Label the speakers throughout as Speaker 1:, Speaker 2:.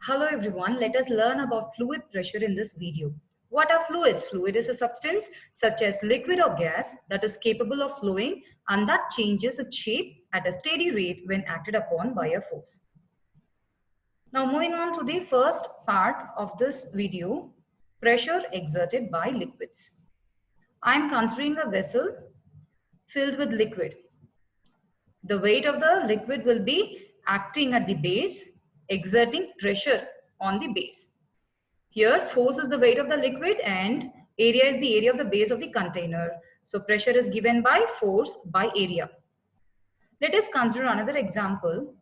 Speaker 1: Hello everyone, let us learn about fluid pressure in this video. What are fluids? Fluid is a substance such as liquid or gas that is capable of flowing and that changes its shape at a steady rate when acted upon by a force. Now moving on to the first part of this video, pressure exerted by liquids. I am considering a vessel filled with liquid. The weight of the liquid will be acting at the base, exerting pressure on the base. Here, force is the weight of the liquid and area is the area of the base of the container. So pressure is given by force by area. Let us consider another example.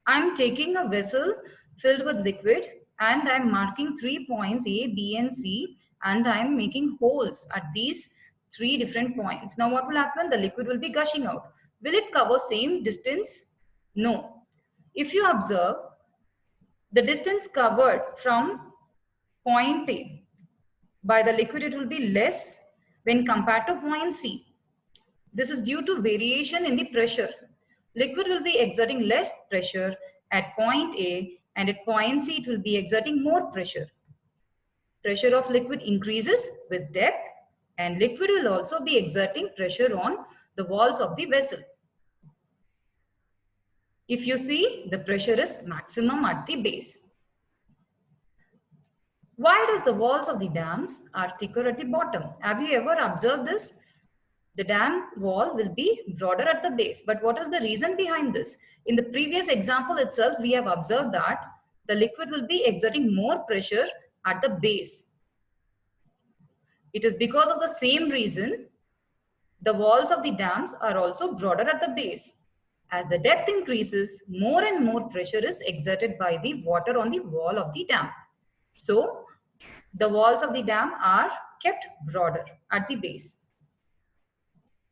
Speaker 1: I am taking a vessel filled with liquid and I am marking 3 points A, B and C and I am making holes at these 3 different points. Now what will happen? The liquid will be gushing out. Will it cover same distance? No. If you observe, the distance covered from point A by the liquid, it will be less when compared to point C. This is due to variation in the pressure. Liquid will be exerting less pressure at point A and at point C it will be exerting more pressure. Pressure of liquid increases with depth and liquid will also be exerting pressure on the walls of the vessel. If you see, the pressure is maximum at the base. Why does the walls of the dams are thicker at the bottom? Have you ever observed this? The dam wall will be broader at the base. But what is the reason behind this? In the previous example itself, we have observed that the liquid will be exerting more pressure at the base. It is because of the same reason the walls of the dams are also broader at the base. As the depth increases, more and more pressure is exerted by the water on the wall of the dam. So, the walls of the dam are kept broader at the base.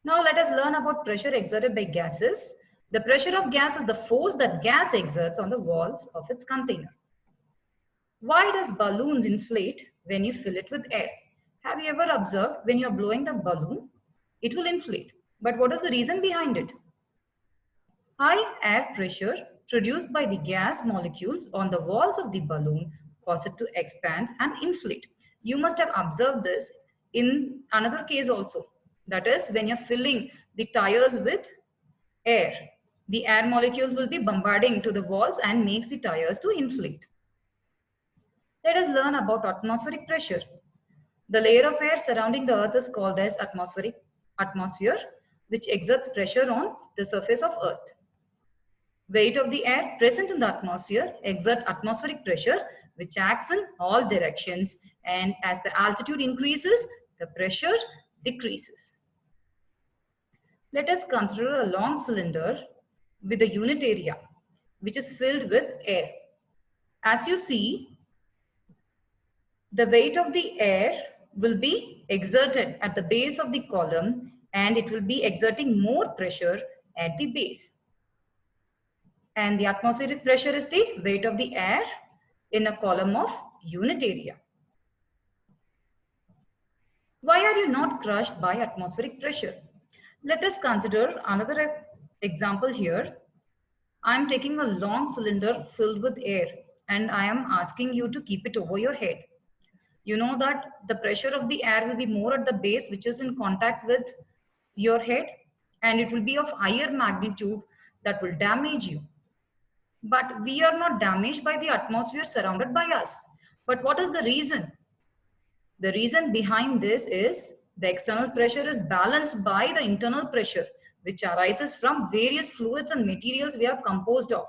Speaker 1: Now let us learn about pressure exerted by gases. The pressure of gas is the force that gas exerts on the walls of its container. Why does balloons inflate when you fill it with air? Have you ever observed when you are blowing the balloon, it will inflate. But what is the reason behind it? High air pressure produced by the gas molecules on the walls of the balloon cause it to expand and inflate. You must have observed this in another case also. That is, when you're filling the tires with air, the air molecules will be bombarding to the walls and makes the tires to inflate. Let us learn about atmospheric pressure. The layer of air surrounding the earth is called as atmosphere, which exerts pressure on the surface of earth. Weight of the air present in the atmosphere exerts atmospheric pressure, which acts in all directions, and as the altitude increases, the pressure decreases. Let us consider a long cylinder with a unit area, which is filled with air. As you see, the weight of the air will be exerted at the base of the column and it will be exerting more pressure at the base. And the atmospheric pressure is the weight of the air in a column of unit area. Why are you not crushed by atmospheric pressure? Let us consider another example here. I am taking a long cylinder filled with air and I am asking you to keep it over your head. You know that the pressure of the air will be more at the base, which is in contact with your head, and it will be of higher magnitude that will damage you. But we are not damaged by the atmosphere surrounded by us. But what is the reason? The reason behind this is the external pressure is balanced by the internal pressure, which arises from various fluids and materials we are composed of.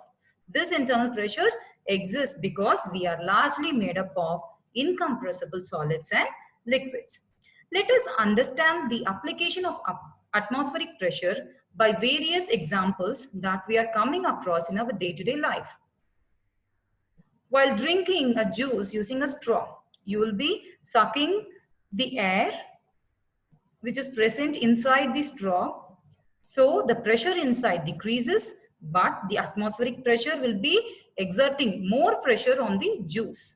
Speaker 1: This internal pressure exists because we are largely made up of incompressible solids and liquids. Let us understand the application of atmospheric pressure by various examples that we are coming across in our day-to-day life. While drinking a juice using a straw, you will be sucking the air which is present inside the straw. So the pressure inside decreases, but the atmospheric pressure will be exerting more pressure on the juice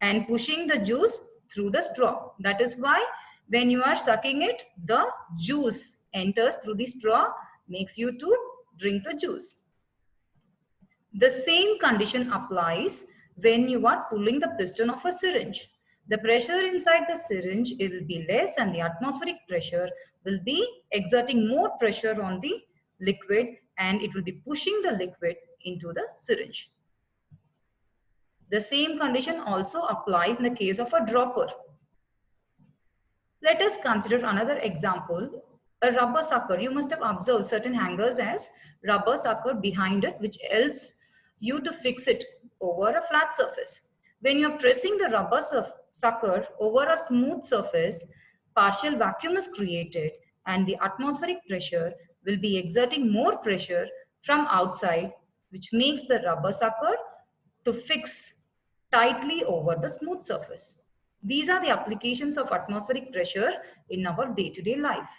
Speaker 1: and pushing the juice through the straw. That is why when you are sucking it, the juice enters through the straw, makes you to drink the juice. The same condition applies when you are pulling the piston of a syringe. The pressure inside the syringe, it will be less, and the atmospheric pressure will be exerting more pressure on the liquid, and it will be pushing the liquid into the syringe. The same condition also applies in the case of a dropper. Let us consider another example, a rubber sucker. You must have observed certain hangers as rubber sucker behind it, which helps you to fix it over a flat surface. When you're pressing the rubber sucker over a smooth surface, partial vacuum is created and the atmospheric pressure will be exerting more pressure from outside, which makes the rubber sucker to fix tightly over the smooth surface. These are the applications of atmospheric pressure in our day-to-day life.